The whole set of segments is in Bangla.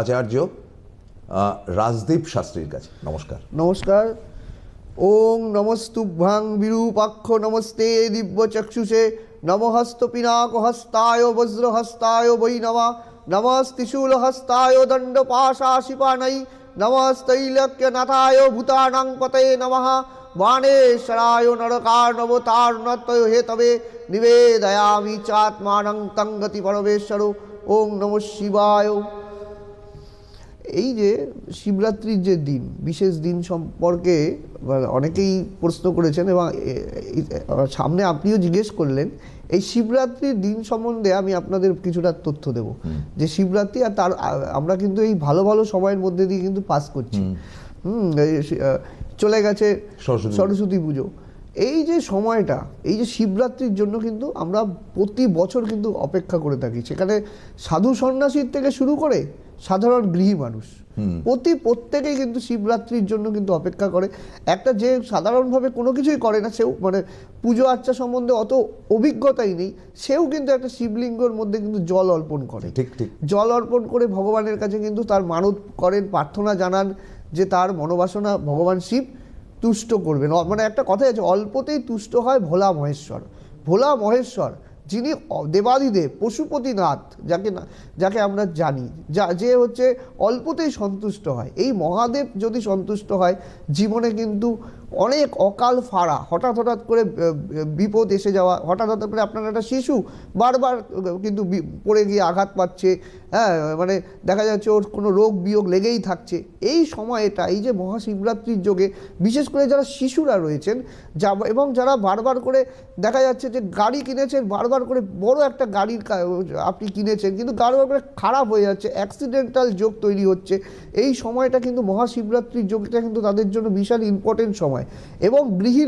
আচার্য রাজদীপ শাস্ত্রীর কাছে। নমস্কার। নমস্কার। ওং নমস্তুভ্যাং বিরূপাক্ষ নমস্তে দিব্যচক্ষুষে নমহস্ত পিনাক হস্তায় বজ্রহস্তায় বৈ নমা নমস্তিশূল হস্তায় দণ্ডপাশাশিপাণৈ নমস্তৈলক্যনাথায় ভূতানাং পতয়ে নমঃ বাণেশ্বরায় নরকার্ণবতার্ণতয় হেতবে নিবেদয়ামি চাত্মানং তং গতি পরমেশ্বর। ওং নমঃ শিবায়। এই যে শিবরাত্রির যে দিন, বিশেষ দিন সম্পর্কে অনেকেই প্রশ্ন করেছেন এবং সামনে আপনিও জিজ্ঞেস করলেন। এই শিবরাত্রির দিন সম্বন্ধে আমি আপনাদের কিছুটা তথ্য দেব যে শিবরাত্রি আর তার আমরা কিন্তু এই ভালো ভালো সময়ের মধ্যে দিয়ে কিন্তু পাস করছি। চলে গেছে সরস্বতী পুজো। এই যে সময়টা, এই যে শিবরাত্রির জন্য কিন্তু আমরা প্রতি বছর কিন্তু অপেক্ষা করে থাকি। সেখানে সাধু সন্ন্যাসীর থেকে শুরু করে সাধারণ গৃহী মানুষ প্রত্যেকেই কিন্তু শিবরাত্রির জন্য কিন্তু অপেক্ষা করে। একটা যে সাধারণভাবে কোনো কিছুই করে না, সেও মানে পুজো আর্চা সম্বন্ধে অত অভিজ্ঞতাই নেই, সেও কিন্তু একটা শিবলিঙ্গর মধ্যে কিন্তু জল অর্পণ করে। ঠিক ঠিক। জল অর্পণ করে ভগবানের কাছে কিন্তু তার মানত করেন, প্রার্থনা জানান যে তার মনোবাসনা ভগবান শিব তুষ্ট করবেন। মানে একটা কথা আছে, অল্পতেই তুষ্ট হয় ভোলা মহেশ্বর। ভোলা মহেশ্বর যিনি দেবাদিদেব, পশুপতিনাথ, যাকে আমরা জানি, যে হচ্ছে অল্পতেই সন্তুষ্ট হয়। এই মহাদেব যদি সন্তুষ্ট হয়, জীবনে কিন্তু অনেক অকাল ফাড়া, হঠাৎ করে বিপদ এসে যাওয়া, হঠাৎ করে আপনার একটা শিশু বারবার কিন্তু পড়ে গিয়ে আঘাত পাচ্ছে, হ্যাঁ, মানে দেখা যাচ্ছে ওর কোনো রোগ বিয়োগ লেগেই থাকছে। এই সময়টা, এই যে মহাশিবরাত্রির যোগে, বিশেষ করে যারা শিশুরা রয়েছেন এবং যারা বারবার করে দেখা যাচ্ছে যে গাড়ি কিনেছেন, বারবার করে বড় একটা গাড়ির আপনি কিনেছেন কিন্তু বারবার করে খারাপ হয়ে যাচ্ছে, অ্যাক্সিডেন্টাল যোগ তৈরি হচ্ছে, এই সময়টা কিন্তু মহাশিবরাত্রির যোগটা কিন্তু তাদের জন্য বিশাল ইম্পর্টেন্ট সময়। এবং গৃহী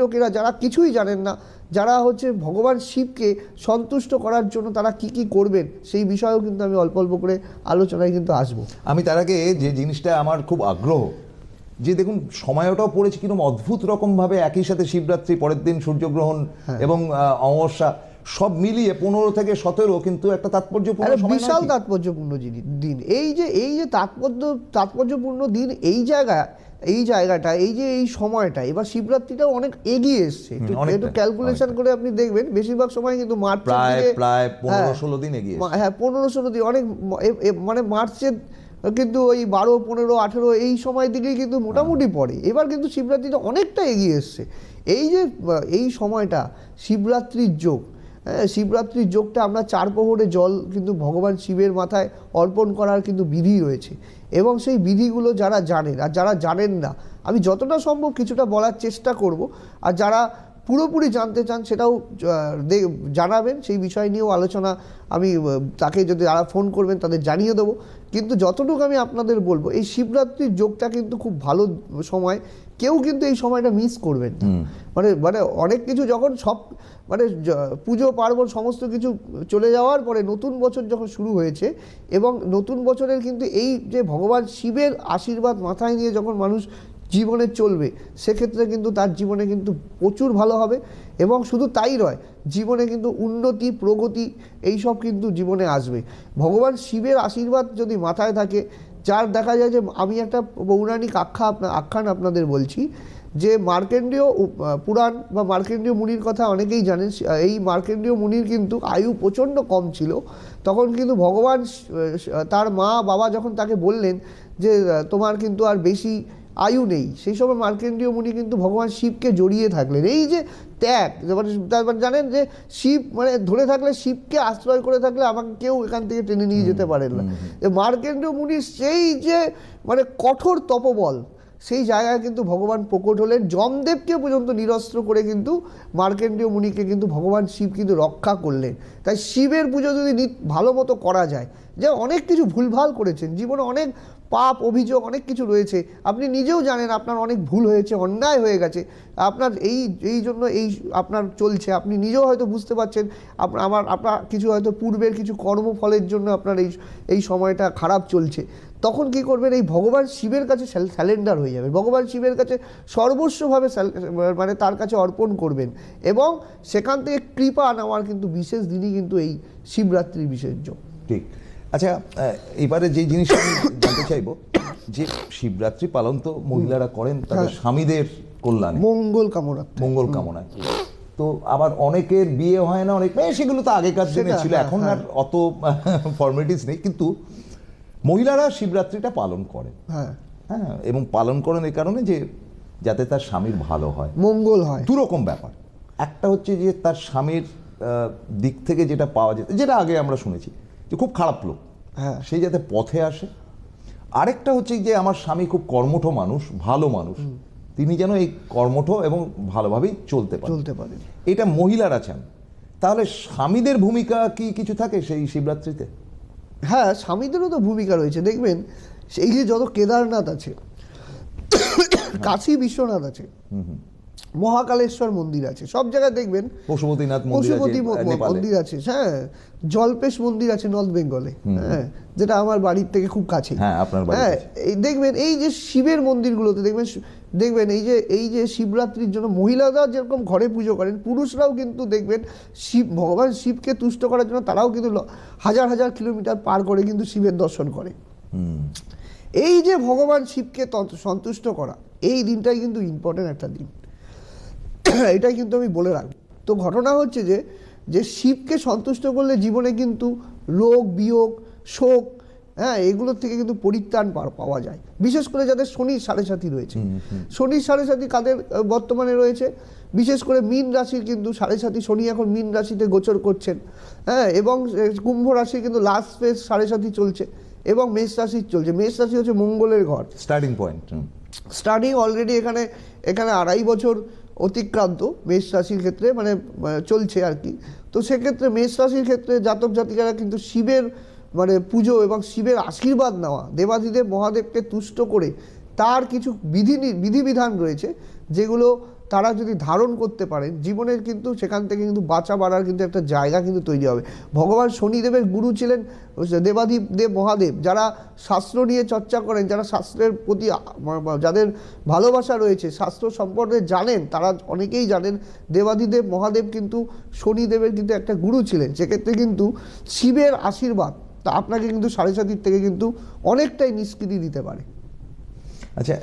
লোকেরা যারা কিছুই জানেন না, যারা হচ্ছে ভগবান শিবকে সন্তুষ্ট করার জন্য তারা কি করবেন, সেই বিষয়েও কিন্তু আমি অল্প করে আলোচনায় কিন্তু আসবো। আমি তার আগে যে জিনিসটা আমার খুব আগ্রহ, যে দেখুন সময়টাও পড়েছে কিরকম অদ্ভুত রকমভাবে, একই সাথে শিবরাত্রি, পরের দিন সূর্যগ্রহণ এবং অমাবস্যা, সব মিলিয়ে 15 থেকে 17 কিন্তু একটা তাৎপর্যপূর্ণ, বিশাল তাৎপর্যপূর্ণ দিন। এই যে তাৎপর্যপূর্ণ দিন, এই জায়গাটা, এই যে এই সময়টা, এবার শিবরাত্রিটাও অনেক এগিয়ে এসছে। একটু ক্যালকুলেশন করে আপনি দেখবেন, বেশিরভাগ সময় কিন্তু মার্চ, প্রায় 15-16 দিন এগিয়ে। হ্যাঁ, 15-16 দিন, অনেক মানে মার্চের কিন্তু ওই 12, 15, 18 এই সময় দিকেই কিন্তু মোটামুটি পড়ে। এবার কিন্তু শিবরাত্রিটা অনেকটা এগিয়ে এসছে। এই যে এই সময়টা শিবরাত্রির যোগ, শিবরাত্রির যোগটা আমরা 4 প্রহরে জল কিন্তু ভগবান শিবের মাথায় অর্পণ করার কিন্তু বিধি রয়েছে। এবং সেই বিধিগুলো যারা জানেন আর যারা জানেন না, আমি যতটা সম্ভব কিছুটা বলার চেষ্টা করব। আর যারা পুরোপুরি জানতে চান সেটাও জানাবেন, সেই বিষয় নিয়েও আলোচনা আমি তাকে যদি যারা ফোন করবেন তাদের জানিয়ে দেবো। কিন্তু যতটুকু আমি আপনাদের বলবো, এই শিবরাত্রির যোগটা কিন্তু খুব ভালো সময়, কেউ কিন্তু এই সময়টা মিস করবেন না। মানে অনেক কিছু যখন সব মানে পুজো পার্বণ সমস্ত কিছু চলে যাওয়ার পরে নতুন বছর যখন শুরু হয়েছে, এবং নতুন বছরের কিন্তু এই যে ভগবান শিবের আশীর্বাদ মাথায় নিয়ে যখন মানুষ জীবনে চলবে, সেক্ষেত্রে কিন্তু তার জীবনে কিন্তু প্রচুর ভালো হবে। এবং শুধু তাই নয়, জীবনে কিন্তু উন্নতি, প্রগতি এইসব কিন্তু জীবনে আসবে। ভগবান শিবের আশীর্বাদ যদি মাথায় থাকে, যার দেখা যায় যে, আমি একটা পৌরাণিক আখ্যান আপনাদের বলছি, যে মার্কেন্ডীয় পুরাণ বা মার্কেন্ডীয় মুনির কথা অনেকেই জানেন। এই মার্কেন্ডীয় মুনির কিন্তু আয়ু প্রচণ্ড কম ছিল। তখন কিন্তু ভগবান তার মা বাবা যখন তাকে বললেন যে তোমার কিন্তু আর বেশি আয়ু নেই, সেই সময় মার্কেন্ডীয় মুনি কিন্তু ভগবান শিবকে জড়িয়ে থাকলেন। এই যে ত্যাগ, তারপর জানেন যে শিব মানে ধরে থাকলে, শিবকে আশ্রয় করে থাকলে আমাকে কেউ এখান থেকে টেনে নিয়ে যেতে পারেন না। মার্কেন্ডীয় মুনির সেই যে মানে কঠোর তপবল, সেই জায়গায় কিন্তু ভগবান প্রকট হলেন। যমদেবকে পর্যন্ত নিরস্ত্র করে কিন্তু মার্কেন্ডীয় মুনিকে কিন্তু ভগবান শিব কিন্তু রক্ষা করলেন। তাই শিবের পুজো যদি ভালো মতো করা যায়, যে অনেক কিছু ভুলভাল করেছেন জীবনে, অনেক পাপ অভিযোগ অনেক কিছু রয়েছে, আপনি নিজেও জানেন আপনার অনেক ভুল হয়েছে, অন্যায় হয়ে গেছে, আপনার এই জন্য এই আপনার চলছে, আপনি নিজেও হয়তো বুঝতে পারছেন আপনার কিছু হয়তো পূর্বের কিছু কর্মফলের জন্য আপনার এই সময়টা খারাপ চলছে। তখন কি করবেন, এই ভগবান শিবের কাছে স্যালেন্ডার হয়ে যাবে, ভগবান শিবের কাছে সর্বস্বভাবে মানে তার কাছে অর্পণ করবেন, এবং সেখান থেকে কৃপা নেওয়ার কিন্তু বিশেষ দিনই কিন্তু এই শিবরাত্রির বিশেষ যোগ। ঠিক। আচ্ছা, এবারে যে জিনিসটা আমি জানতে চাইবো, যে শিবরাত্রি পালন তো মহিলারা করেন তাদের স্বামীদের কল্যাণে, মঙ্গল কামনায়। তো আবার অনেকের বিয়ে হয় না, অনেক সেগুলো তো আগেকার দিনে ছিল, এখন আর অত ফর্মালিটিস নেই, কিন্তু মহিলারা শিবরাত্রিটা পালন করে। হ্যাঁ, এবং পালন করেন এই কারণে যে যাতে তার স্বামীর ভালো হয়, মঙ্গল হয়। দুরকম ব্যাপার। একটা হচ্ছে যে তার স্বামীর দিক থেকে যেটা পাওয়া যেত, যেটা আগে আমরা শুনেছি যে খুব খারাপ লোক, সেই যাতে পথে আসে। আরেকটা হচ্ছে যে আমার স্বামী খুব কর্মঠ মানুষ, ভালো মানুষ, তিনি যেন এই কর্মঠ এবং ভালোভাবেই চলতে পারে, এটা মহিলারা চান। তাহলে স্বামীদের ভূমিকা কি কিছু থাকে সেই শিবরাত্রিতে? হ্যাঁ, স্বামীদেরও তো ভূমিকা রয়েছে। দেখবেন এই যে যত কেদারনাথ আছে, কাশী বিশ্বনাথ আছে, মহাকালেশ্বর মন্দির আছে, সব জায়গায় দেখবেন পশুপতিনাথ মন্দির আছে, হ্যাঁ, জলপেশ মন্দির আছে নর্থ বেঙ্গলে, হ্যাঁ, যেটা আমার বাড়ির থেকে খুব কাছে। হ্যাঁ, এই দেখবেন এই যে শিবের মন্দিরগুলোতে দেখবেন এই যে শিবরাত্রির জন্য মহিলারা যেরকম ঘরে পুজো করেন, পুরুষরাও কিন্তু দেখবেন ভগবান শিবকে তুষ্ট করার জন্য তারাও কিন্তু হাজার হাজার কিলোমিটার পার করে কিন্তু শিবের দর্শন করে। এই যে ভগবান শিবকে সন্তুষ্ট করা, এই দিনটাই কিন্তু ইম্পর্টেন্ট একটা দিন, এটাই কিন্তু আমি বলে রাখবো। তো ঘটনা হচ্ছে যে শিবকে সন্তুষ্ট করলে জীবনে কিন্তু রোগ বিয়োগ শোক, হ্যাঁ, এগুলোর থেকে কিন্তু পরিত্রাণ পাওয়া যায়। বিশেষ করে যাদের শনির সাড়ে সাথী রয়েছে, শনির সাড়ে সাথী কাদের বর্তমানে রয়েছে, বিশেষ করে মীন রাশির কিন্তু সাড়ে সাথী শনি এখন মীন রাশিতে গোচর করছেন, হ্যাঁ, এবং কুম্ভ রাশি কিন্তু লাস্ট ফেজ সাড়ে সাথী চলছে, এবং মেষ রাশির চলছে। মেষ রাশি হচ্ছে মঙ্গলের ঘর, স্টার্টিং অলরেডি এখানে 2.5 বছর অতিক্রান্ত মেষ রাশির ক্ষেত্রে, মানে চলছে আর কি। তো সেক্ষেত্রে মেষ রাশির ক্ষেত্রে জাতক জাতিকারা কিন্তু শিবের পুজো এবং শিবের আশীর্বাদ নেওয়া, দেবাদিদেব মহাদেবকে তুষ্ট করে তার কিছু বিধিবিধান রয়েছে, যেগুলো তারা যদি ধারণ করতে পারেন জীবনের কিন্তু সেখান থেকে কিন্তু বাঁচা বাড়ার কিন্তু একটা জায়গা কিন্তু তৈরি হবে। ভগবান শনিদেবের গুরু ছিলেন দেবাদিদেব মহাদেব। যারা শাস্ত্র নিয়ে চর্চা করেন, যারা শাস্ত্রের প্রতি যাদের ভালোবাসা রয়েছে, শাস্ত্র সম্পর্কে জানেন, তারা অনেকেই জানেন দেবাদিদেব মহাদেব কিন্তু শনিদেবের কিন্তু একটা গুরু ছিলেন। সেক্ষেত্রে কিন্তু শিবের আশীর্বাদ তা আপনাকে কিন্তু সাড়ে সাতির থেকে কিন্তু অনেকটাই নিষ্কৃতি দিতে পারে। আচ্ছা,